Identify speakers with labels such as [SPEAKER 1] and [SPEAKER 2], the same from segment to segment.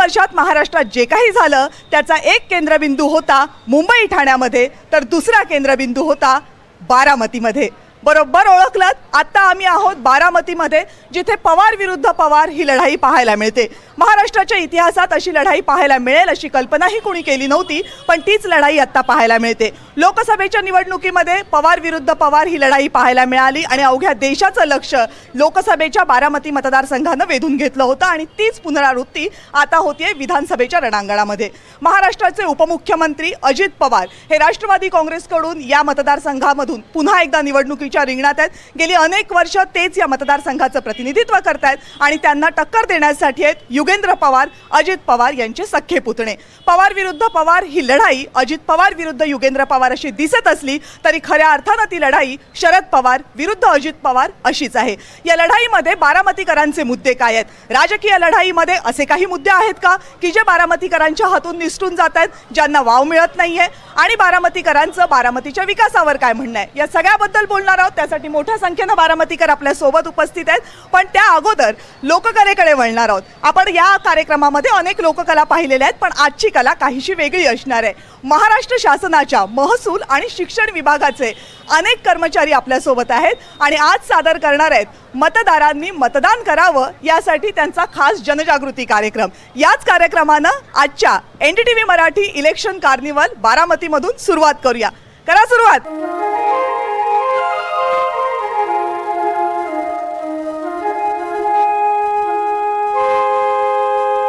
[SPEAKER 1] वर्षात महाराष्ट्रात जे काही झालं त्याचा एक केंद्रबिंदू होता मुंबई ठाण्यामध्ये, तर दुसरा केंद्रबिंदू होता बारामतीमध्ये. बरोबर ओळखलात. आता आम्ही आहोत बारामतीमध्ये, जिथे पवार विरुद्ध पवार ही लढाई पाहायला मिळते. महाराष्ट्राच्या इतिहासात अशी लढाई पाहायला मिळेल अशी कल्पनाही कोणी केली नव्हती, पण तीच लढाई आता पाहायला मिळते. लोकसभेच्या निवडणुकीमध्ये पवार विरुद्ध पवार ही लढाई पाहायला मिळाली आणि अवघ्या देशाचं लक्ष लोकसभेच्या बारामती मतदारसंघानं वेधून घेतलं होतं आणि तीच पुनरावृत्ती आता होतीये विधानसभेच्या रणांगणामध्ये. महाराष्ट्राचे उपमुख्यमंत्री अजित पवार हे राष्ट्रवादी काँग्रेसकडून या मतदारसंघामधून पुन्हा एकदा निवडणुकीच्या रिंगणात आहेत. गेली अनेक वर्ष तेच या मतदारसंघाचं प्रतिनिधित्व करतायत आणि त्यांना टक्कर देण्यासाठी आहेत युगेंद्र पवार, अजित पवार यांचे सख्खे पुतणे. पवार विरुद्ध पवार ही लढाई अजित पवार विरुद्ध युगेंद्र पवार अशी दिसत असली तरी खऱ्या अर्थानं ती लढाई शरद पवार विरुद्ध अजित पवार अशीच आहे. या लढाईमध्ये बारामतीकरांचे मुद्दे काय आहेत? राजकीय लढाईमध्ये असे काही मुद्दे आहेत का की जे बारामतीकरांच्या हातून निसटून जात आहेत, ज्यांना वाव मिळत नाहीये? आणि बारामतीकरांचं बारामतीच्या विकासावर काय म्हणणं आहे, या सगळ्याबद्दल बोलणार आहोत. त्यासाठी मोठ्या संख्येनं बारामतीकर आपल्या सोबत उपस्थित आहेत. पण त्या अगोदर लोककलेकडे वळणार आहोत. आपण या कार्यक्रमामध्ये अनेक लोककला पाहिलेल्या आहेत, पण आजची कला काहीशी वेगळी असणार आहे. महाराष्ट्र शासनाच्या महसूल आणि शिक्षण विभागाचे अनेक कर्मचारी आपल्यासोबत आहेत आणि आज सादर करणार आहेत मतदारांनी मतदान करावं यासाठी त्यांचा खास जनजागृती कार्यक्रम. याच कार्यक्रमानं आजच्या NDTV मराठी इलेक्शन कार्निवल बारामतीमधून सुरुवात करूया. करा सुरुवात.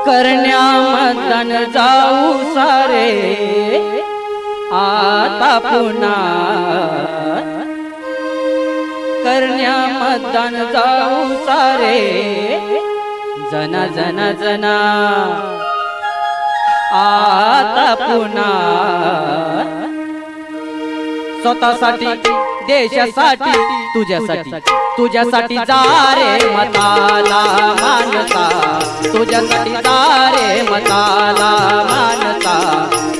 [SPEAKER 2] करण्या मतदान जाऊ सारे आता पुन्हा, करण्या मतदान जाऊ सारे जना जना जना आता पुन्हा. स्वतःसाठी देशासाठी तुझ्यासाठी तुझ्यासाठी जा रे मताला मानता, तुझ्यासाठी जा रे मताला मानता,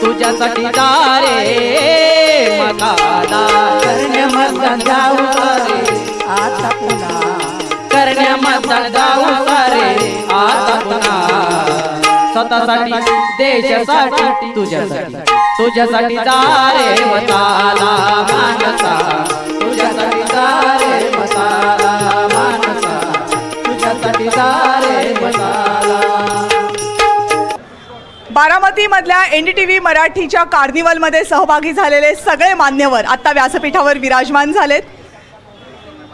[SPEAKER 2] तुझ्यासाठी जा रे मताला.
[SPEAKER 3] करण्या मतदान जाऊ सारे आता पुन्हा,
[SPEAKER 2] करण्या मतदान जाऊ सारे आता पुन्हा. स्वतःसाठी देशासाठी तुझ्यासाठी तुझ्यासाठी जा रे मताला मानसा, तुझ्यासाठी जा रे मताला मानसा, तुझ्यासाठी जा रे मताला.
[SPEAKER 1] बारामतीमधल्या NDTV मराठीच्या कार्निवलमध्ये सहभागी झालेले सगळे मान्यवर आता व्यासपीठावर विराजमान झालेत.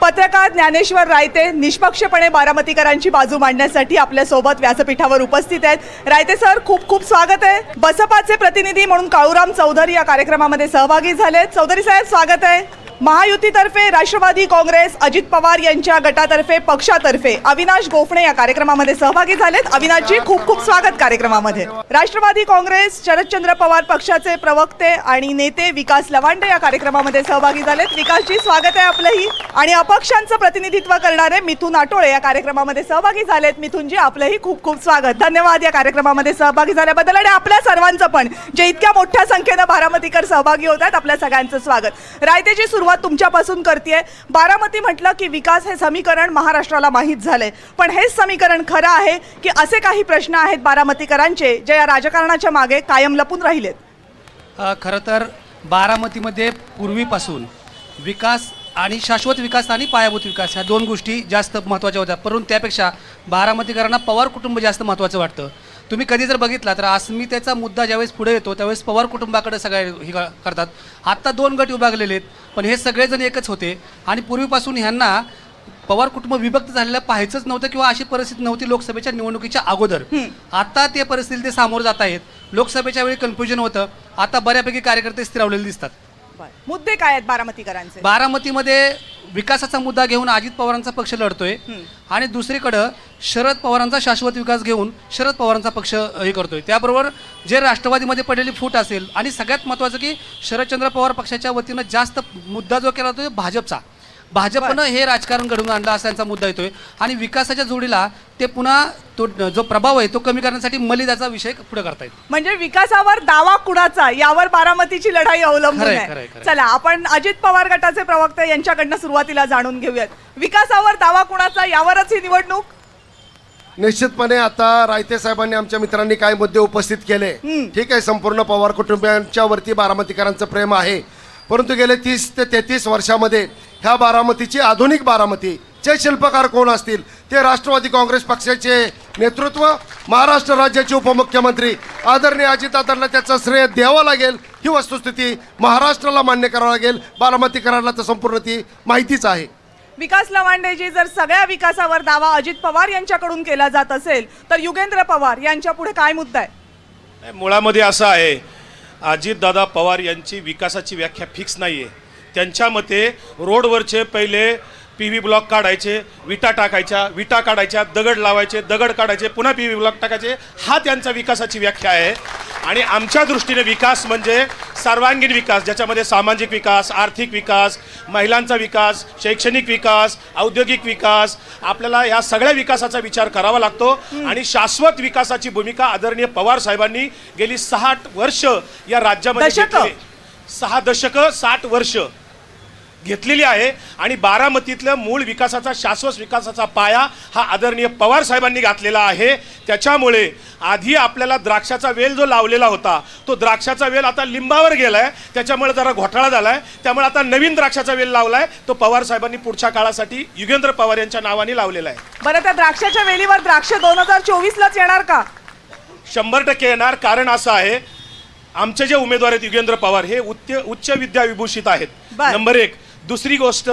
[SPEAKER 1] पत्रकार ज्ञानेश्वर रायते निष्पक्षपणे बारामतीकरांची बाजू मांडण्यासाठी आपल्यासोबत व्यासपीठावर उपस्थित आहेत. रायते सर, खूप खूप स्वागत आहे. बसपाचे प्रतिनिधी म्हणून काळूराम चौधरी या कार्यक्रमामध्ये सहभागी झालेत. चौधरी साहेब, स्वागत आहे. महायुतीतर्फे राष्ट्रवादी काँग्रेस अजित पवार यांच्या गटातर्फे पक्षातर्फे अविनाश गोफणे या कार्यक्रमामध्ये सहभागी झालेत. अविनाशजी, खूप खूप स्वागत कार्यक्रमामध्ये. राष्ट्रवादी काँग्रेस शरदचंद्र पवार पक्षाचे प्रवक्ते आणि नेते विकास लवांडे या कार्यक्रमामध्ये सहभागी झालेत. विकासजी, स्वागत आहे आपलंही. आणि अपक्षांचं प्रतिनिधित्व करणारे मिथुन आटोळे या कार्यक्रमामध्ये सहभागी झालेत. मिथुनजी, आपलंही खूप खूप स्वागत. धन्यवाद या कार्यक्रमामध्ये सहभागी झाल्याबद्दल. आणि आपल्या सर्वांचं पण, जे इतक्या मोठ्या संख्येनं बारामतीकर सहभागी होत आहेत, आपल्या सगळ्यांचं स्वागत. रायतेची सुरुवात तुमच्यापासून करतेय. बारामती म्हटलं की विकास हे समीकरण महाराष्ट्राला माहीत झालंय, पण हेच समीकरण खरं आहे की असे काही प्रश्न आहेत बारामतीकरांचे जे या राजकारणाच्या मागे कायम लपून राहिलेत?
[SPEAKER 4] खरं तर बारामतीमध्ये पूर्वीपासून विकास आणि शाश्वत विकास आणि पायाभूत विकास ह्या दोन गोष्टी जास्त महत्त्वाच्या होत्या, परंतु त्यापेक्षा बारामतीकरांना पवार कुटुंब जास्त महत्त्वाचं वाटतं. तुम्ही कधी जर बघितला तर अस्मितेचा मुद्दा ज्यावेळेस पुढे येतो त्यावेळेस पवार कुटुंबाकडे सगळे हे करतात. आत्ता दोन गट विभागलेले आहेत, पण हे सगळेजण एकच होते आणि पूर्वीपासून ह्यांना पवार कुटुंब विभक्त झालेलं पाहायचंच नव्हतं किंवा अशी परिस्थिती नव्हती लोकसभेच्या निवडणुकीच्या अगोदर. आता ते परिस्थिती ते सामोरं जात आहेत. लोकसभेच्या वेळी कन्फ्युजन होतं, आता बऱ्यापैकी कार्यकर्ते स्थिरावलेले दिसतात.
[SPEAKER 1] मुद्दे काय आहेत बारामतीकरांचे?
[SPEAKER 4] बारामतीमध्ये विकासाचा मुद्दा घेऊन अजित पवारांचा पक्ष लढतोय आणि दुसरीकडं शरद पवारांचा शाश्वत विकास घेऊन शरद पवारांचा पक्ष हे करतोय. त्याबरोबर जे राष्ट्रवादीमध्ये पडलेली फूट असेल आणि सगळ्यात महत्त्वाचं की शरदचंद्र पवार पक्षाच्या वतीनं जास्त मुद्दा जो केला जातो भाजपचा, भाजपनं हे राजकारण घडवून आणलं असा त्यांचा मुद्दा येतोय. आणि विकासाच्या जोडीला ते पुन्हा तो जो प्रभाव आहे तो कमी करण्यासाठी मलिदाचा विषय पुढे करतायत.
[SPEAKER 1] म्हणजे विकासावर दावा कुणाचा यावर बारामतीची लढाई अवलंबून आहे. चला, आपण अजित पवार गटाचे प्रवक्ते यांच्याकडनं सुरुवातीला जाणून घेऊयात. विकासावर दावा कुणाचा यावरच ही निवडणूक?
[SPEAKER 5] निश्चितपणे आता रायते साहेबांनी आमच्या मित्रांनी काही मुद्दे उपस्थित केले. ठीक आहे, संपूर्ण पवार कुटुंबियांच्या वरती बारामतीकरांचं प्रेम आहे, परंतु गेले 30 ते 33 वर्षामध्ये ह्या बारामतीची आधुनिक बारामतीचे शिल्पकार कोण असतील? ते राष्ट्रवादी काँग्रेस पक्षाचे नेतृत्व, महाराष्ट्र राज्याचे उपमुख्यमंत्री आदरणीय अजितदादांना त्याचं श्रेय द्यावं लागेल. ही वस्तुस्थिती महाराष्ट्राला मान्य करावं लागेल. बारामतीकरांना तर संपूर्ण ती माहितीच आहे.
[SPEAKER 1] विकास लवांडेजी, जर सगळ्या विकासावर दावा अजित पवार यांच्याकडून केला जात असेल तर युगेंद्र पवार यांच्या पुढे काय मुद्दा आहे?
[SPEAKER 6] मुळामध्ये असं आहे, अजितदादा पवार यांची विकासाची व्याख्या फिक्स नाही आहे. त्यांच्या मते रोडवरचे पहिले PV ब्लॉक काढायचे, विटा टाकायच्या, विटा काढायच्या, दगड लावायचे, दगड काढायचे, पुन्हा PV ब्लॉक टाकायचे, हा त्यांचा विकासाची व्याख्या आहे. आणि आमच्या दृष्टीने विकास म्हणजे सर्वांगीण विकास, ज्याच्यामध्ये सामाजिक विकास, आर्थिक विकास, महिलांचा विकास, शैक्षणिक विकास, औद्योगिक विकास, आपल्याला या सगळ्या विकासाचा विचार करावा लागतो. आणि शाश्वत विकासाची भूमिका आदरणीय पवार साहेबांनी गेली 60 वर्ष या राज्यामध्ये घेतली. 6 दशकं 60 वर्ष घेतलेली आहे. आणि बारामतीतलं मूळ विकासाचा, शाश्वत विकासाचा पाया हा आदरणीय पवार साहेबांनी घातलेला आहे. त्याच्यामुळे आधी आपल्याला द्राक्षाचा वेल जो लावलेला होता, तो द्राक्षाचा वेल आता लिंबावर गेलाय, त्याच्यामुळे जरा घोटाळा झालाय. त्यामुळे आता नवीन द्राक्षाचा वेल लावलाय, तो पवार साहेबांनी पुढच्या काळासाठी युगेंद्र पवार यांच्या नावाने लावलेला आहे.
[SPEAKER 1] बरं, त्या द्राक्षाच्या वेलीवर द्राक्ष 2024लाच येणार का?
[SPEAKER 6] 100% येणार. कारण असं आहे, आमचे जे उमेदवार आहेत युगेंद्र पवार हे उच्च विद्याविभूषित आहेत. नंबर 1. दुसरी गोष्ट,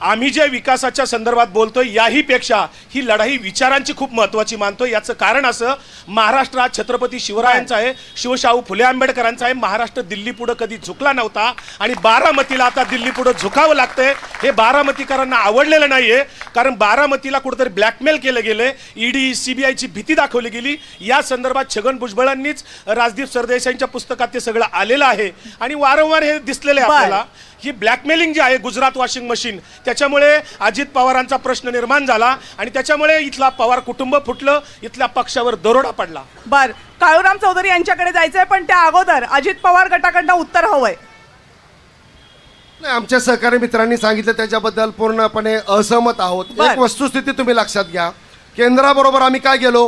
[SPEAKER 6] आम्ही जे विकासाच्या संदर्भात बोलतोय याही पेक्षा ही लढाई विचारांची खूप महत्त्वाची मानतो. याचं कारण असं, महाराष्ट्र हा छत्रपती शिवरायांचा आहे, शिवशाहू फुले आंबेडकरांचा आहे. महाराष्ट्र दिल्ली पुढं कधी झुकला नव्हता आणि बारामतीला आता दिल्ली पुढं झुकावं लागतंय. हे बारामतीकरांना आवडलेलं नाहीये, कारण बारामतीला कुठेतरी ब्लॅकमेल केलं गेलं, ED CBIची भीती दाखवली गेली. या संदर्भात छगन भुजबळांनीच राजदीप सरदेसाईंच्या पुस्तकात ते सगळं आलेलं आहे आणि वारंवार हे दिसलेलं आहे आपल्याला. ही ब्लॅकमेलिंग जी आहे, गुजरात वॉशिंग मशीन, त्याच्यामुळे अजित पवारांचा प्रश्न निर्माण झाला आणि त्याच्यामुळे इथला पवार कुटुंब फुटलं, इथल्या पक्षावर दरोडा पडला.
[SPEAKER 1] बर, काळूराम चौधरी यांच्याकडे जायचंय, पण त्या अगोदर अजित पवार गटाकडनं उत्तर हवंय.
[SPEAKER 5] नाही, आमच्या सहकारी मित्रांनी सांगितलं त्याच्याबद्दल पूर्णपणे असहमत आहोत. एक वस्तुस्थिती तुम्ही लक्षात घ्या, केंद्राबरोबर आम्ही काय गेलो,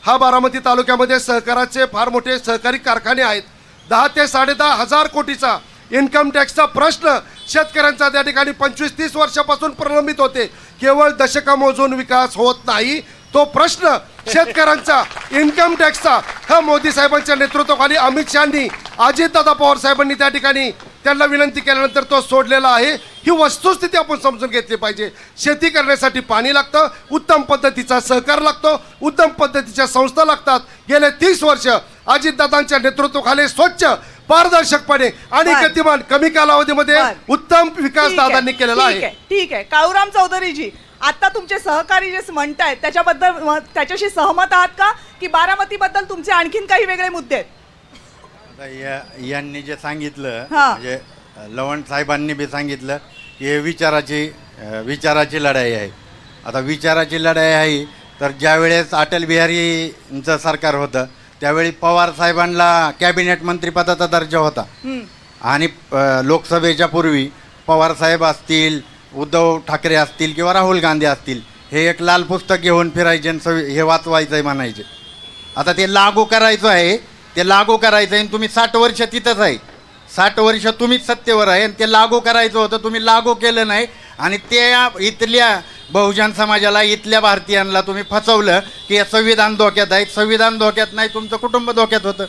[SPEAKER 5] हा बारामती तालुक्यामध्ये सहकाराचे फार मोठे सहकारी कारखाने आहेत. 10 ते 10.5 हजार कोटीचा इन्कम टॅक्सचा प्रश्न शेतकऱ्यांचा त्या ठिकाणी 25-30 वर्षापासून प्रलंबित होते. केवळ दशकं मोजून विकास होत नाही, तो प्रश्न शेतकऱ्यांचा इन्कम टॅक्सचा हा मोदी साहेबांच्या नेतृत्वाखाली अमित शहानी, अजितदादा पवार साहेबांनी त्या ठिकाणी त्यांना विनंती केल्यानंतर तो सोडलेला आहे. ही वस्तुस्थिती आपण समजून घेतली पाहिजे. शेती करण्यासाठी पाणी लागतं, उत्तम पद्धतीचा सहकार लागतो, उत्तम पद्धतीच्या संस्था लागतात. गेले 30 वर्ष अजितदादांच्या नेतृत्वाखाली स्वच्छ, पारदर्शकपणे आणि गतिमान कमी कालावधीमध्ये उत्तम विकास दादांनी केलेला आहे.
[SPEAKER 1] ठीक आहे, काळूराम चौधरीजी, आता तुमचे सहकारी जे म्हणतायत त्याच्याबद्दल त्याच्याशी सहमत आहात का, की बारामतीबद्दल तुमचे आणखीन काही वेगळे मुद्दे आहेत?
[SPEAKER 7] यांनी जे सांगितलं, म्हणजे लवंड साहेबांनी बी सांगितलं की हे विचाराची लढाई आहे. आता विचाराची लढाई आहे, तर ज्यावेळेस अटल बिहारींचं सरकार होतं त्यावेळी पवार साहेबांना कॅबिनेट मंत्रिपदाचा दर्जा होता. आणि लोकसभेच्या पूर्वी पवार साहेब असतील, उद्धव ठाकरे असतील किंवा राहुल गांधी असतील, हे एक लाल पुस्तक घेऊन फिरायचे आणि हे वाचवायचं आहे म्हणायचे. आता ते लागू करायचं आहे, ते लागू करायचं आहे. तुम्ही 60 वर्ष तिथंच आहे, 60 वर्ष तुम्हीच सत्तेवर आहे आणि ते लागू करायचं होतं, तुम्ही लागू केलं नाही. आणि ते इथल्या बहुजन समाजाला, इथल्या भारतीयांना तुम्ही फसवलं की संविधान धोक्यात आहे. संविधान धोक्यात नाही, तुमचं कुटुंब धोक्यात होतं.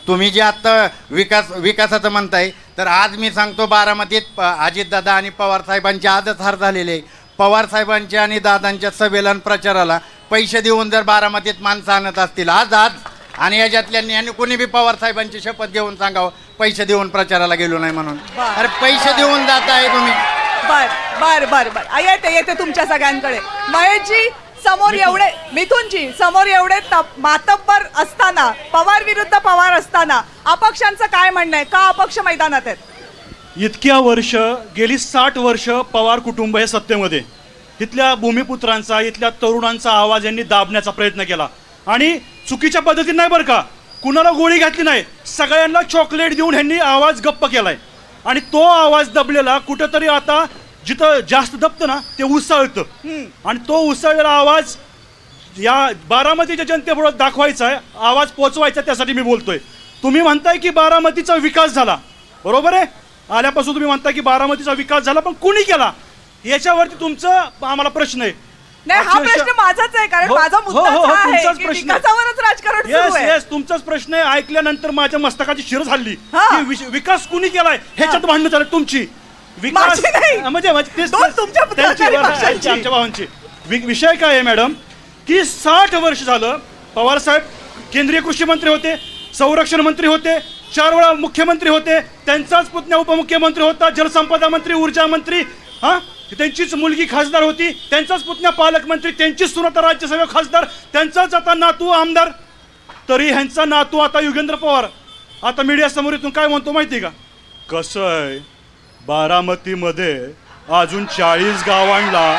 [SPEAKER 7] तुम्ही जे आत्ता विकासाचं म्हणताय, तर आज मी सांगतो बारामतीत अजितदादा आणि पवार साहेबांचे आजच हार झालेले आहे. पवार साहेबांच्या आणि दादांच्या सभेला आणि प्रचाराला पैसे देऊन जर बारामतीत माणसं आणत असतील आज आणि याच्यातल्यांनी आणि कोणी बी पवार साहेबांची शपथ घेऊन सांगावं पैसे देऊन प्रचाराला गेलो नाही म्हणून. अरे पैसे देऊन जात आहे तुम्ही.
[SPEAKER 1] बर येते तुमच्या सगळ्यांकडे. महेशजी, समोर एवढे, मिथुनजी, समोर एवढे मातब्बर असताना, पवार विरुद्ध पवार असताना अपक्षांचं काय म्हणणं आहे? का अपक्ष मैदानात आहेत?
[SPEAKER 8] इतक्या वर्ष, गेली 60 वर्ष पवार कुटुंब हे सत्तेमध्ये, इथल्या भूमिपुत्रांचा, इथल्या तरुणांचा आवाज यांनी दाबण्याचा प्रयत्न केला. आणि चुकीच्या पद्धतीने नाही बरं का, कुणाला गोळी घातली नाही, सगळ्यांना चॉकलेट देऊन ह्यांनी आवाज गप्प केलाय. आणि तो आवाज दबलेला कुठंतरी आता जिथं जास्त दबतं ना ते उसळतं. आणि तो उसळलेला आवाज या बारामतीच्या जनतेपुढे दाखवायचा आहे, आवाज पोचवायचा, त्यासाठी मी बोलतोय. तुम्ही म्हणताय की बारामतीचा विकास झाला, बरोबर आहे. आल्यापासून तुम्ही म्हणताय की बारामतीचा विकास झाला, पण कुणी केला याच्यावरती तुमचं आम्हाला प्रश्न आहे.
[SPEAKER 1] नाही, हा प्रश्न माझाच आहे, कारण
[SPEAKER 8] हो,
[SPEAKER 1] माझा
[SPEAKER 8] हो,
[SPEAKER 1] मुद्दा
[SPEAKER 8] हो,
[SPEAKER 1] हा आहे
[SPEAKER 8] तुमचाच
[SPEAKER 1] की
[SPEAKER 8] प्रश्न आहे.
[SPEAKER 1] विकासावरच राजकारण
[SPEAKER 8] येस
[SPEAKER 1] सुरू आहे.
[SPEAKER 8] येस, तुमचाच प्रश्न आहे. ऐकल्यानंतर माझ्या मस्तकाची शिर झाली
[SPEAKER 1] हा.
[SPEAKER 8] की विकास कुणी केलाय ह्याच्यात भांडणं झालं तुमची.
[SPEAKER 1] माझी नाही.
[SPEAKER 8] म्हणजे
[SPEAKER 1] दोन तुमच्या पक्षाची.
[SPEAKER 8] आमच्या भावांची. विषय काय आहे मॅडम, की 60 वर्ष झालं पवार साहेब केंद्रीय कृषी मंत्री होते, संरक्षण मंत्री होते, 4 वेळा मुख्यमंत्री होते, त्यांचाच पुतण्या उपमुख्यमंत्री होता, जलसंपदा मंत्री, ऊर्जा मंत्री, हा त्यांचीच मुलगी खासदार होती, त्यांचाच पुतण्या पालकमंत्री, त्यांचीच सुनता राज्यसभा खासदार, त्यांचाच आता नातू आमदार. तरी ह्यांचा नातू आता युगेंद्र पवार आता मीडियासमोर इथून काय म्हणतो माहिती का, कसं आहे बारामतीमध्ये अजून 40 गावांना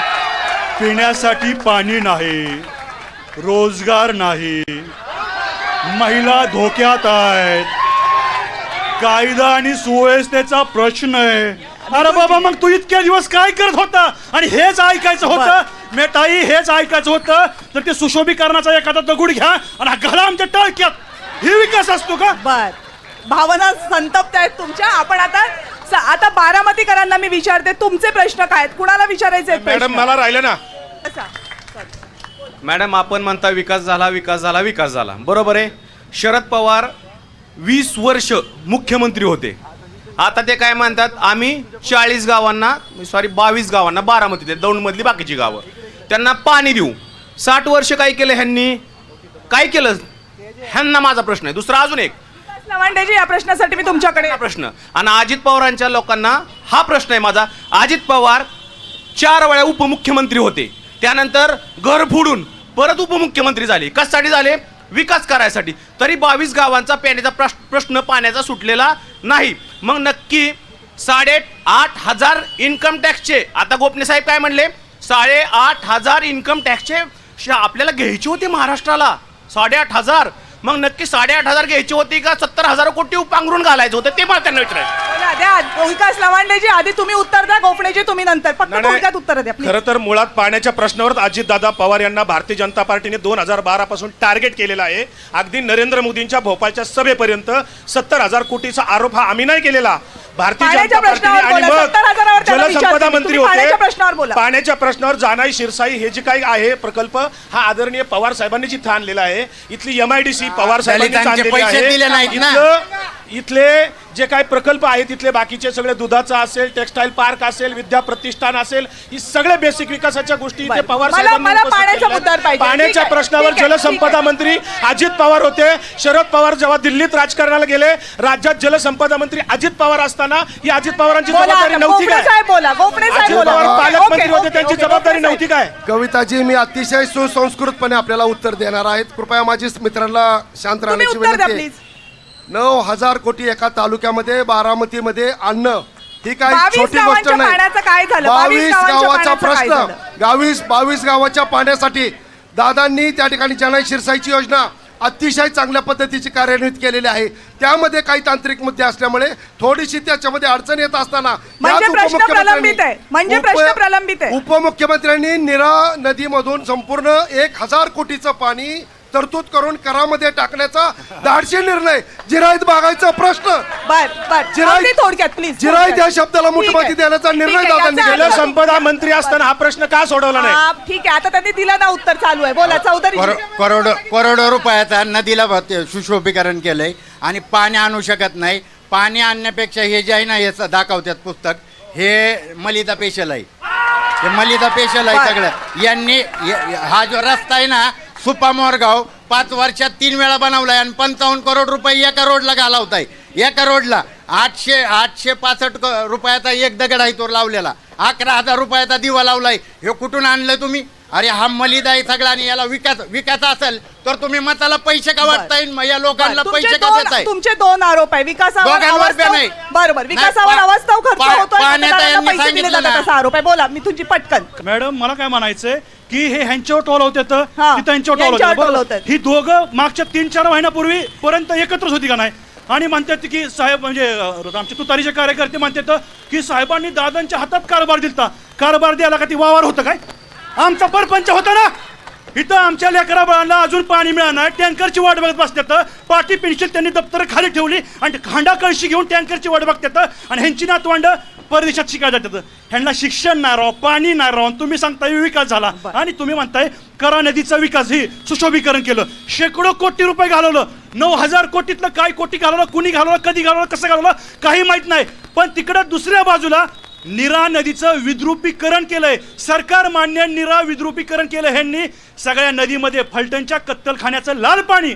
[SPEAKER 8] पिण्यासाठी पाणी नाही, रोजगार नाही, महिला धोक्यात आहेत, कायदा आणि सुव्यवस्थेचा प्रश्न आहे. अरे बाबा, मग तू इतक्या दिवस काय करत होता? आणि हेच ऐकायचं होतं मेटाई, हेच ऐकायचं होतं तर ते सुशोभीकरणाचा एखादा दगड घ्या आणि घाला आमच्या टाळक्यात. हे विकास असतो का?
[SPEAKER 1] बर, भावना संतप्त आहेत तुमच्या. आपण आता बारामतीकरांना मी विचारते, तुमचे प्रश्न काय आहेत, कुणाला विचारायचे आहेत
[SPEAKER 6] मॅडम
[SPEAKER 1] प्रश्न?
[SPEAKER 6] मला राहिलं ना.
[SPEAKER 1] असा.
[SPEAKER 9] मॅडम, आपण म्हणता विकास झाला, विकास झाला, विकास झाला, बरोबर आहे. शरद पवार 20 वर्ष मुख्यमंत्री होते. आता ते काय म्हणतात, आम्ही 40 गावांना, सॉरी 22 गावांना, बारामतीतले दौंडमधली बाकीची गावं, त्यांना पाणी देऊ. 60 वर्ष काय केलं ह्यांनी? काय केलं ह्यांना? माझा प्रश्न आहे. दुसरा अजून एक
[SPEAKER 1] लवांडेजी, या प्रश्नासाठी मी तुमच्याकडे
[SPEAKER 9] प्रश्न, आणि अजित पवारांच्या लोकांना हा प्रश्न आहे माझा. अजित पवार 4 वेळा उपमुख्यमंत्री होते, त्यानंतर घर फोडून परत उपमुख्यमंत्री झाले. कशासाठी झाले? विकास करायसाठी. तरी 22 गावांचा पिण्याचा प्रश्न पाण्याचा सुटलेला नाही. मग नक्की 8,500 इन्कम टॅक्सचे, आता गोपने साहेब काय म्हणले, 8,500 इन्कम टॅक्सचे आपल्याला घ्यायचे होते महाराष्ट्राला, 8,500. मग नक्की 8,500 घ्यायची होती का 70,000 कोटी पांघरून घालायचं होतं, ते मला त्यांना विचारायचं.
[SPEAKER 1] द्या विकास लवांडेजी, आधी तुम्ही उत्तर द्या, गोपणेजी तुम्ही नंतर. फक्त थोडक्यात उत्तर द्या please.
[SPEAKER 6] खरं तर मुळात पाण्याच्या प्रश्नावर अजितदादा पवार यांना भारतीय जनता पार्टीने 2012 पासून टार्गेट केलेला आहे. अगदी नरेंद्र मोदींच्या भोपाळच्या सभेपर्यंत 70,000 कोटीचा आरोप हा आम्ही नाही केलेला, भारतीय जनता पार्टीने. आणि मग जलसंपदा मंत्री होते. पाण्याच्या प्रश्नावर जानाई शिरसाई हे जे काही आहे प्रकल्प, हा आदरणीय पवार साहेबांनी जिथं आणलेला आहे. इथली MIDC पवार साहेबांनी
[SPEAKER 7] दिले नाहीत ना.
[SPEAKER 6] इथले जे काही प्रकल्प आहेत, तिथले बाकीचे सगळे, दुधाचा असेल, टेक्सटाईल पार्क असेल, विद्या प्रतिष्ठान असेल, ही सगळे बेसिक विकासाच्या गोष्टी इथे पवार साहेबांनी उपस्थित केल्या. पाण्याच्या प्रश्नावर जलसंपदा मंत्री अजित पवार होते. शरद पवार जेव्हा दिल्लीत राजकारणाला गेले, राज्यात जलसंपदा मंत्री अजित पवार असताना ही अजित पवारांची जबाबदारी नव्हती काय? अजित पवार पालकमंत्री होते, त्यांची जबाबदारी नव्हती काय?
[SPEAKER 5] कविताजी, मी अतिशय सुसंस्कृतपणे आपल्याला उत्तर देणार आहेत. कृपया माझी मित्रांना शांत राहण्याची विनंती आहे. 9,000 कोटी एका तालुक्यामध्ये, बारामतीमध्ये आणणं ही काही
[SPEAKER 1] 22
[SPEAKER 5] छोटी गोष्ट
[SPEAKER 1] गावांच्या
[SPEAKER 5] नाही.
[SPEAKER 1] पाण्याचं काय झालं?
[SPEAKER 5] 22 गावाचा
[SPEAKER 1] पाण्याचं काय झालं?
[SPEAKER 5] प्रश्न, 22 गावाच्या पाण्यासाठी दादांनी त्या ठिकाणी जनाई शिरसाईची योजना अतिशय चांगल्या पद्धतीची कार्यान्वित केलेली आहे. त्यामध्ये काही तांत्रिक मुद्दे असल्यामुळे थोडीशी त्याच्यामध्ये अडचण येत असताना
[SPEAKER 1] म्हणजे प्रश्न प्रलंबित आहे. म्हणजे प्रश्न प्रलंबित आहे.
[SPEAKER 5] उपमुख्यमंत्र्यांनी निरा नदीमधून संपूर्ण 1,000 कोटीचं पाणी तरतूद करून करामध्ये टाकण्याचा धाडसी निर्णय. जिरायत बागायचा प्रश्न,
[SPEAKER 1] थोडक्यात प्लीज.
[SPEAKER 5] जिरायत या शब्दाला मुठमती देण्याचा निर्णय दादांनी केला.
[SPEAKER 6] जलसंपदा मंत्री असताना हा प्रश्न का सोडवला नाही?
[SPEAKER 1] ठीक आहे, आता त्यांनी दिलं ना उत्तर. चालू आहे, बोला चौधरी.
[SPEAKER 7] करोडो रुपयाचा नदीला सुशोभीकरण केलंय आणि पाणी आणू शकत नाही. पाणी आणण्यापेक्षा हे जे आहे ना, हे दाखवतात पुस्तक, हे मलिदा पेशल आहे, हे मलिदा पेशल आहे सगळं. यांनी हा जो रस्ता आहे ना, सुपा मोरगाव 5 वर्षात 3 वेळा बनवलाय आणि 55 करोड रुपये एका रोडला घालवताय. एका रोडला 865 रुपयाचा एक दगड आहे तो लावलेला, 11,000 रुपयाचा दिवा लावलाय. हे कुठून आणलं तुम्ही? अरे हा मलिदा आहे सगळा, आणि याला विकास असेल तर तुम्ही मताला पैसे का वाटताय, या लोकांना पैसे का देताय?
[SPEAKER 1] तुमचे 2 आरोप आहे. विकासावर
[SPEAKER 7] नाही.
[SPEAKER 1] बरोबर, विकासावर अवास्तव खर्च होतोय,
[SPEAKER 7] पाण्याचा
[SPEAKER 1] पैसे दिले जातात असा आरोप आहे. बोला, मी तुमची पटकन.
[SPEAKER 8] मॅडम, मला काय म्हणायचंय की हे ह्यांच्यावर टोल होतात,
[SPEAKER 1] हा,
[SPEAKER 8] की त्यांच्यावर
[SPEAKER 1] यांच्यावर
[SPEAKER 8] टोल
[SPEAKER 1] टोल
[SPEAKER 8] होतात.
[SPEAKER 1] होतात.
[SPEAKER 8] ही दोघं मागच्या 3-4 महिन्यापूर्वी पर्यंत एकत्रच होती का नाही? आणि म्हणतात की साहेब, म्हणजे आमचे तुतारीचे कार्यकर्ते म्हणतात की साहेबांनी दादांच्या हातात कारभार दिलता. कारभार द्यायला का ती वावर होतं काय? आमचा परपंच होता ना, इथं आमच्या लेकरा बाळांना अजून पाणी मिळणार, टँकरची वाट बघत बसतात. पाटी पेन्शिल त्यांनी दप्तर खाली ठेवली आणि खांडा कळशी घेऊन टँकरची वाट बघतात आणि ह्यांची नातवंड परदेशात शिकायला जातात. ह्यांना शिक्षण नाही राव, पाणी नाही राव. तुम्ही सांगताय विकास झाला आणि तुम्ही म्हणताय करा नदीचा विकास, ही सुशोभीकरण केलं, शेकडो कोटी रुपये घालवलं. 9,000 कोटीतलं काय कोटी घालवलं, कुणी घालवलं, कधी घालवलं, कसं घालवलं काही माहित नाही. पण तिकडं दुसऱ्या बाजूला नीरा नदीचं विद्रुपीकरण केलंय, सरकार मान्य नीरा विद्रुपीकरण केलं ह्यांनी. सगळ्या नदीमध्ये फलटणच्या कत्तलखान्याचं लाल पाणी,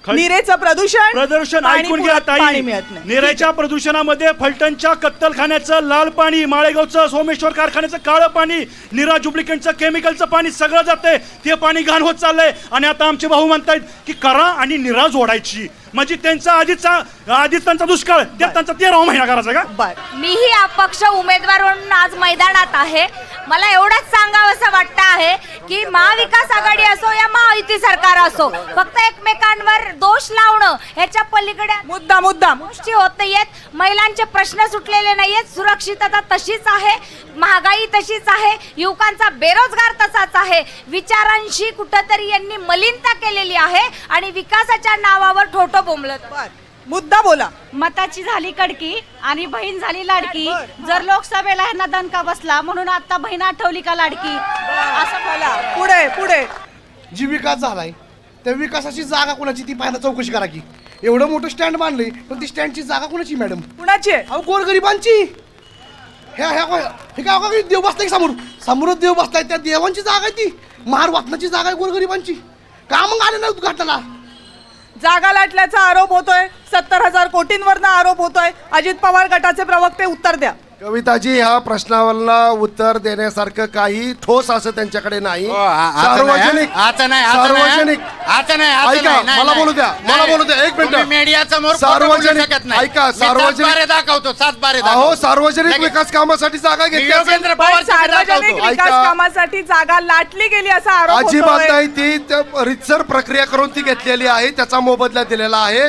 [SPEAKER 1] नीरेचं
[SPEAKER 8] प्रदूषण
[SPEAKER 1] पाणी
[SPEAKER 8] ऐकून घ्या
[SPEAKER 1] पुरत- पाणी
[SPEAKER 8] ताई.
[SPEAKER 1] मिळत नाही.
[SPEAKER 8] निराच्या प्रदूषणामध्ये फलटणच्या कत्तलखान्याचं लाल पाणी, माळेगावचं सोमेश्वर कारखान्याचं काळं पाणी, निरा जुब्लिकेंटचं केमिकलचं पाणी सगळं जातंय. ते पाणी घाण होत चाललंय आणि आता आमचे भाऊ म्हणतायत की करा आणि निरा जोडायची. म्हणजे त्यांचा आधीच त्यांचा दुष्काळ, त्यात त्यांचा 13वा महिना करायचा का?
[SPEAKER 1] बर
[SPEAKER 10] मीही अपक्ष उमेदवार म्हणून आज मैदानात आहे. मला एवढंच सांगावंसं वाटतं आहे की महाविकास आघाडी असो या महायुती सरकार असो, फक्त एकमेकांवर दोष लावणं ह्याच्या पलीकडे
[SPEAKER 1] मुद्दा
[SPEAKER 10] गोष्टी होत नाहीयेत. महिलांचे प्रश्न सुटलेले नाहीयेत, सुरक्षितता तशीच आहे, महागाई तशीच आहे, युवकांचा बेरोजगार तसाच आहे. विचारांशी कुठंतरी यांनी मलिनता केलेली आहे आणि विकासाच्या नावावर ठोठो बोंबलत.
[SPEAKER 1] मुद्दा बोला.
[SPEAKER 11] मताची झाली कडकी आणि बहीण झाली लाडकी. जर लोकसभेला ह्यांना दणका बसला म्हणून आता बहीण आठवली का लाडकी,
[SPEAKER 1] असं बोला. पुढे
[SPEAKER 12] जी विकास झालाय त्या विकासाची जागा कोणाची ती पाहायला चौकशी करा की. एवढं मोठं स्टँड बांधलंय पण ती स्टँडची जागा कोणाची मॅडम?
[SPEAKER 1] कुणाची आहे?
[SPEAKER 12] अहो गोरगरिबांची. हे काय देव बसलाय समोर देव बसलाय, त्या देवांची जागा आहे ती. महार वाचनाची जागा आहे गोरगरिबांची. का मग आले ना उद्घाटनाला?
[SPEAKER 1] जागा लाटल्याचा आरोप होतोय, 70,000 कोटींवरनं आरोप होतोय. अजित पवार गटाचे प्रवक्ते उत्तर द्या.
[SPEAKER 5] कविताजी, ह्या प्रश्नावरला उत्तर देण्यासारखं काही ठोस असं त्यांच्याकडे नाही. सार्वजनिक ऐका, मला बोलू द्या. एक मिनिट. सार्वजनिक ऐका, सार्वजनिक विकास कामासाठी जागा घेतली,
[SPEAKER 1] पण सार्वजनिक विकास कामासाठी जागा लाटली गेली असा आरोप
[SPEAKER 5] अजिबात
[SPEAKER 1] होतोय.
[SPEAKER 5] नाही. ती रितसर प्रक्रिया करून ती घेतलेली आहे, त्याचा मोबदला दिलेला आहे.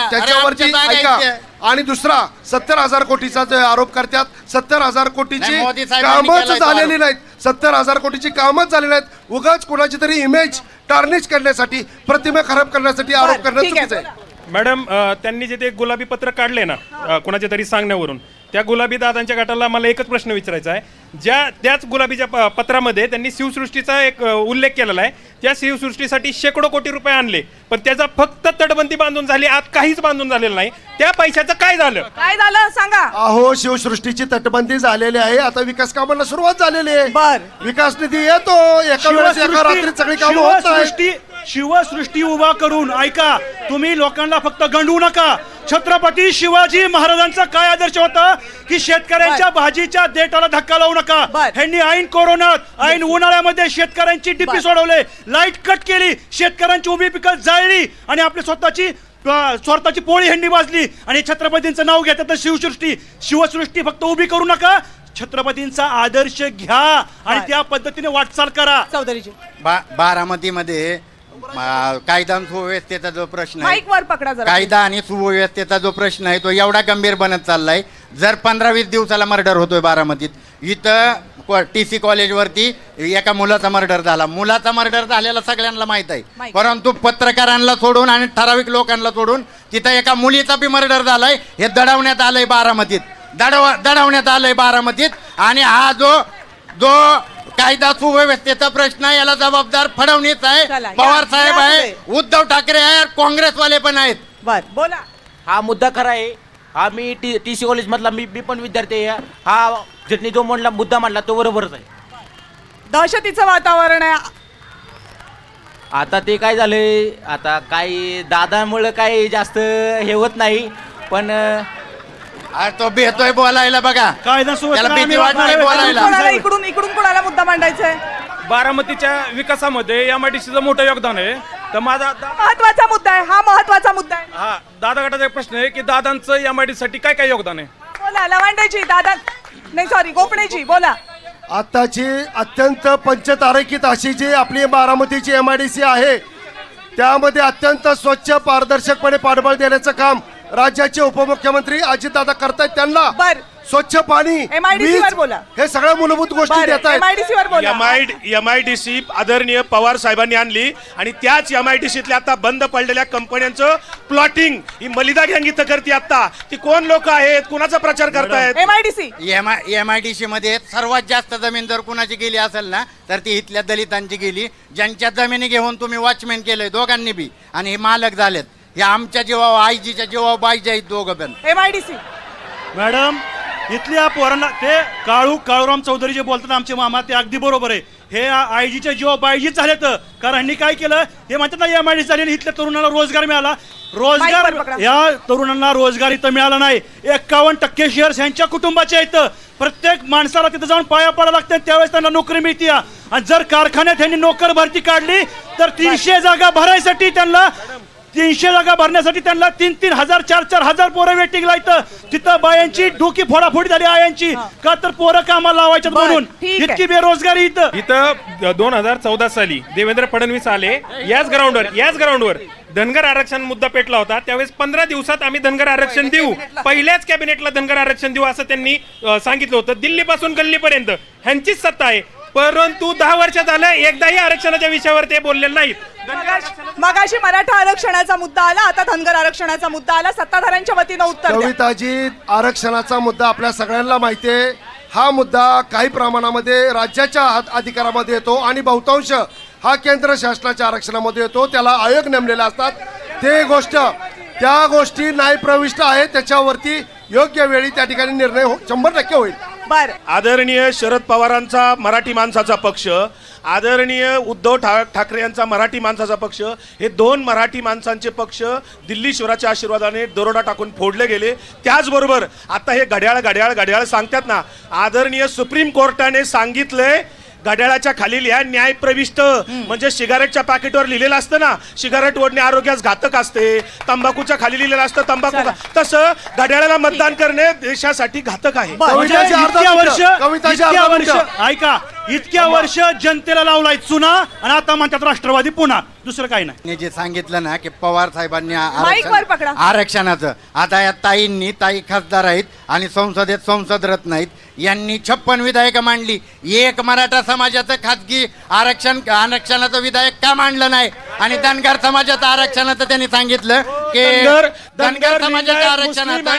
[SPEAKER 5] त्याच्यावरती ऐका. आणि दुसरा 70,000 कोटीचा जे आरोप करतात, 70,000 कोटीची कामच झालेली नाहीत. 70,000 कोटीची कामच झालेली नाहीत. उगाच कोणाची तरी इमेज टार्निश करण्यासाठी, प्रतिमा खराब करण्यासाठी आरोप करणं
[SPEAKER 1] ठीक आहे,
[SPEAKER 5] चुकीचं आहे.
[SPEAKER 6] मॅडम, त्यांनी जे ते गुलाबी पत्र काढले ना कोणाच्या तरी सांगण्यावरून, त्या गुलाबी दादांच्या गटाला मला एकच प्रश्न विचारायचा आहे. त्याच गुलाबीच्या पत्रामध्ये त्यांनी शिवसृष्टीचा एक उल्लेख केलेला आहे. त्या शिवसृष्टीसाठी शेकडो कोटी रुपये आणले, पण त्याचा फक्त तटबंदी बांधून झाली, आत काहीच बांधून झालेलं नाही. त्या पैशाचं काय झालं?
[SPEAKER 1] सांगा.
[SPEAKER 5] अहो, शिवसृष्टीची तटबंदी झालेली आहे, आता विकास कामांना सुरुवात झालेली आहे. विकास निधी येतो एका वेळेस, एका रात्रीत सगळी कामं होत आहेत.
[SPEAKER 8] शिवसृष्टी उभा करून ऐका, तुम्ही लोकांना फक्त गंडवू नका. छत्रपती शिवाजी महाराजांचा काय आदर्श होता की शेतकऱ्यांच्या भाजीच्या देठाला धक्का लावू नका. ह्यांनी ऐन कोरोनात, ऐन उन्हाळ्यामध्ये शेतकऱ्यांची डीपी सोडवले, लाईट कट केली, शेतकऱ्यांची उभी पिकं जाळली आणि आपली स्वतःची पोळी ह्यांनी वाजली. आणि छत्रपतींचं नाव घेतात तर शिवसृष्टी फक्त उभी करू नका, छत्रपतींचा आदर्श घ्या आणि त्या पद्धतीने वाटचाल करा.
[SPEAKER 1] चौधरीजी,
[SPEAKER 7] बारामतीमध्ये कायदा आणि सुव्यवस्थेचा जो प्रश्न आहे,
[SPEAKER 1] माईक वर पकडा जरा.
[SPEAKER 7] कायदा आणि सुव्यवस्थेचा जो प्रश्न आहे तो एवढा गंभीर बनत चाललाय. जर 15-20 दिवसाला मर्डर होतोय बारामतीत. इथं TC कॉलेजवरती एका मुलाचा मर्डर झाला. मुलाचा मर्डर झालेला सगळ्यांना माहित आहे, परंतु पत्रकारांना सोडून आणि ठराविक लोकांना सोडून तिथं एका मुलीचा बी मर्डर झालाय. हे दडवण्यात आलंय बारामतीत, दडवण्यात आलंय बारामतीत. आणि हा जो कायदा सुव्यवस्थेचा प्रश्न आहे, याला जबाबदार फडणवीस आहे, पवार साहेब आहे, उद्धव ठाकरे आहे, काँग्रेसवाले पण आहेत.
[SPEAKER 1] बोला.
[SPEAKER 2] हा मुद्दा खरा आहे. हा मी TC कॉलेज मधला मी पण विद्यार्थी आहे. हा ज्यांनी जो म्हणला मुद्दा मांडला तो बरोबरच आहे.
[SPEAKER 1] दहशतीचं वातावरण आहे.
[SPEAKER 2] आता ते काय झालंय, आता काही दादामुळं काही जास्त हे होत नाही, पण
[SPEAKER 7] तो भेटतोय बोलायला बघा,
[SPEAKER 8] कायदा
[SPEAKER 7] त्याला भीती वाटते बोलायला.
[SPEAKER 1] इकडून कोणाला मुद्दा मांडायचा आहे?
[SPEAKER 6] बारामतीच्या विकासामध्ये MIDCचं मोठं योगदान आहे. तर माझा
[SPEAKER 1] महत्वाचा मुद्दा आहे हा, महत्वाचा मुद्दा आहे.
[SPEAKER 6] हा दादा गटाचा एक प्रश्न आहे की दादांचं MIDC साठी काय काय योगदान आहे?
[SPEAKER 1] बोला. लवांडेजी, दादा नाही, सॉरी, गोपणेजी बोला.
[SPEAKER 5] आताची अत्यंत पंचतारकित अशी जी आपली बारामतीची MIDC आहे, त्यामध्ये अत्यंत स्वच्छ पारदर्शकपणे पाठबळ देण्याचं काम राज्याचे उपमुख्यमंत्री अजितदादा करतायत त्यांना
[SPEAKER 1] बर
[SPEAKER 5] स्वच्छ पाणी,
[SPEAKER 1] MIDC
[SPEAKER 5] वीज,
[SPEAKER 1] वर बोला.
[SPEAKER 5] हे सगळ्या मूलभूत गोष्टी देत आहेत.
[SPEAKER 1] MIDC वर बोला.
[SPEAKER 6] MIDC आदरणीय पवार साहेबांनी आणली आणि त्याच MIDCतल्या आता बंद पडलेल्या कंपन्यांचं प्लॉटिंग ही मलिदा गँग इथं करते. आता ती कोण लोक आहेत, कुणाचा प्रचार करतायत?
[SPEAKER 1] MIDC
[SPEAKER 7] MIDC मध्ये सर्वात जास्त जमीन जर कुणाची गेली असेल ना तर ती इथल्या दलितांची गेली. ज्यांच्या जमिनी घेऊन तुम्ही वॉचमॅन केलंय दोघांनी बी आणि हे मालक झालेत. हे आमच्या जीवावर आईजीच्या जीवावर बाईच्या आहेत दोघं पण.
[SPEAKER 1] MIDC
[SPEAKER 8] मॅडम इथल्या पोरांना ते काळूराम चौधरी जे बोलतात आमचे मामा ते अगदी बरोबर आहे. हे आयजीच्या जीवा बायजीच झालेत. कारण ह्यांनी काय केलं हे म्हणतात ना MIDC झाले, इथल्या तरुणांना रोजगार मिळाला. या तरुणांना रोजगार इथं मिळाला नाही. 51% शेअर्स यांच्या कुटुंबाचे आहेत. प्रत्येक माणसाला तिथं जाऊन पाया पडायला लागतात त्यावेळेस त्यांना नोकरी मिळते. आणि जर कारखान्यात ह्यांनी नोकर भरती काढली तर 300 जागा भरायसाठी त्यांना 300 जागा भरण्यासाठी त्यांना 3-3 हजार 4-4 हजार पोरं वेटिंगला येतं. तिथं बायांची डोकी फोडाफोडी झाली आयांची का तर पोरं कामाला लावायच्यात म्हणून. इतकी बेरोजगारी
[SPEAKER 13] इथं 2014 साली देवेंद्र फडणवीस आले. याच ग्राउंडवर धनगर आरक्षण मुद्दा पेटला होता. त्यावेळेस 15 दिवसात आम्ही धनगर आरक्षण देऊ, पहिल्याच कॅबिनेटला धनगर आरक्षण देऊ असं त्यांनी सांगितलं होतं. दिल्लीपासून गल्लीपर्यंत ह्यांचीच सत्ता आहे. परंतु 10 वर्ष झालं एकदाही आरक्षणाच्या विषयावर ते बोललेले नाहीत.
[SPEAKER 1] मगाशी मराठा आरक्षणाचा मुद्दा आला, आता धनगर आरक्षणाचा मुद्दा आला. सत्ताधाऱ्यांच्या वतीनं उत्तर द्या.
[SPEAKER 5] कविताजी, आरक्षणाचा मुद्दा आपल्या सगळ्यांना माहिती आहे. हा मुद्दा काही प्रमाणामध्ये राज्याच्या अधिकारामध्ये येतो आणि बहुतांश हा केंद्र शासनाच्या आरक्षणामध्ये येतो. त्याला आयोग नेमलेले असतात. त्या गोष्टी न्याय प्रविष्ट आहेत. त्याच्यावरती योग्य वेळी त्या ठिकाणी निर्णय 100% होईल.
[SPEAKER 6] आदरणीय शरद पवारांचा मराठी माणसाचा पक्ष, आदरणीय उद्धव ठाकरे यांचा मराठी माणसाचा पक्ष, हे 2 मराठी माणसांचे पक्ष दिल्लीश्वराच्या आशीर्वादाने दरोडा टाकून फोडले गेले. त्याचबरोबर आता हे घड्याळ सांगतात ना, आदरणीय सुप्रीम कोर्टाने सांगितलंय घड्याळाच्या खाली लिहा न्याय प्रविष्ट. म्हणजे सिगारेटच्या पॅकेटवर लिहिलेलं असतं ना सिगारेट ओढणे आरोग्यास घातक असते, तंबाखूच्या खाली लिहिलेलं असतं तंबाखू, तसं घड्याळाला मतदान करणे देशासाठी घातक आहे.
[SPEAKER 8] इतक्या वर्ष जनतेला लावलाय चुना आणि आता म्हणतात राष्ट्रवादी पुन्हा, दुसरं काही नाही.
[SPEAKER 7] जे सांगितलं ना की पवार साहेबांनी
[SPEAKER 1] पकडा.
[SPEAKER 7] आरक्षणाचं, आता या ताई खासदार आहेत आणि संसदेत संसद रत्न आहेत. यांनी 56 विधायकं मांडली. एक मराठा समाजाचं खाजगी आरक्षणाचं विधायक का मांडलं नाही? आणि धनगर समाजाचं आरक्षणाचं त्यांनी सांगितलं की धनगर समाजाच्या आरक्षणाचं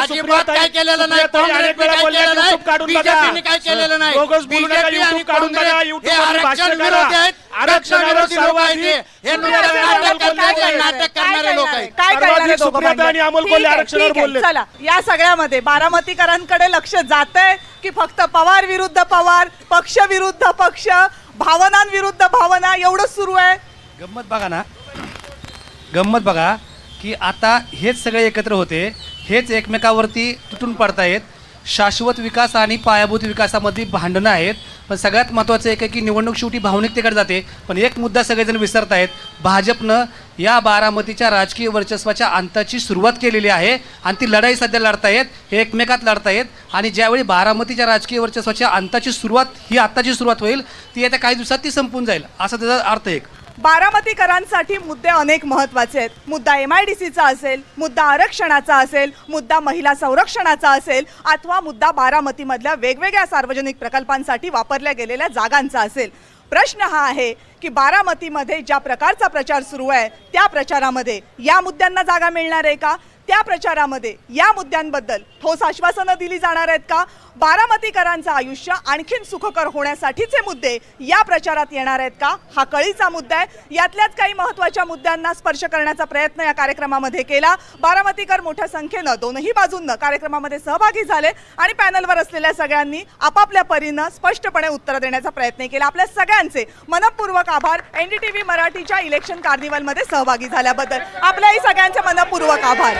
[SPEAKER 7] अजिबात काय केलेलं नाही. काँग्रेसने काय केलेलं नाही, बीजेपीने काय केलेलं नाही. बीजेपी आणि काँग्रेस हे आरक्षण विरोधी आहेत, आरक्षण विरोधी लोक आहेत. हे नाटक करणारे लोक आहेत.
[SPEAKER 1] काय करणारे दोघं? चला, या सगळ्यामध्ये बारामतीकरांकडे लक्ष जातंय की फक्त पवार विरुद्ध पवार, पक्ष विरुद्ध पक्ष, भावनांविरुद्ध भावना एवढं सुरू आहे?
[SPEAKER 4] गंमत बघा की आता हेच सगळे एकत्र होते, हेच एकमेकावरती तुटून पडतायत. शाश्वत विकास आणि पायाभूत विकासामध्ये भांडणं आहेत. पण सगळ्यात महत्त्वाचं एक आहे की निवडणूक शेवटी भावनिकतेकडे जाते. पण एक मुद्दा सगळेजण विसरतायत. भाजपनं या बारामतीच्या राजकीय वर्चस्वाच्या अंताची सुरुवात केलेली आहे आणि ती लढाई सध्या लढतायत, हे एकमेकात लढतायत. आणि ज्यावेळी बारामतीच्या राजकीय वर्चस्वाच्या अंताची सुरुवात ही आत्ताची सुरुवात होईल, ती येत्या काही दिवसात ती संपून जाईल, असा त्याचा अर्थ एक.
[SPEAKER 1] बारामतीकरांसाठी मुद्दे अनेक महत्त्वाचे आहेत. मुद्दा MIDCचा असेल, मुद्दा आरक्षणाचा असेल, मुद्दा महिला संरक्षणाचा असेल, अथवा मुद्दा बारामतीमधल्या वेगवेगळ्या सार्वजनिक प्रकल्पांसाठी वापरल्या गेलेल्या जागांचा असेल. प्रश्न हा आहे की बारामतीमध्ये ज्या प्रकारचा प्रचार सुरू आहे त्या प्रचारामध्ये या मुद्द्यांना जागा मिळणार आहे का? त्या प्रचारामध्ये या मुद्द्यांबद्दल ठोस आश्वासनं दिली जाणार आहेत का? बारामतीकरांचं आयुष्य आणखीन सुखकर होण्यासाठीचे मुद्दे या प्रचारात येणार आहेत का? हा कळीचा मुद्दा आहे. यातल्याच काही महत्त्वाच्या मुद्द्यांना स्पर्श करण्याचा प्रयत्न या कार्यक्रमामध्ये केला. बारामतीकर मोठ्या संख्येनं दोनही बाजूंनं कार्यक्रमामध्ये सहभागी झाले आणि पॅनलवर असलेल्या सगळ्यांनी आपापल्या परीनं स्पष्टपणे उत्तर देण्याचा प्रयत्न केला. आपल्या सगळ्यांचे मनपूर्वक आभार. NDTV मराठीच्या इलेक्शन कार्निवलमध्ये सहभागी झाल्याबद्दल आपल्याही सगळ्यांचे मनपूर्वक आभार.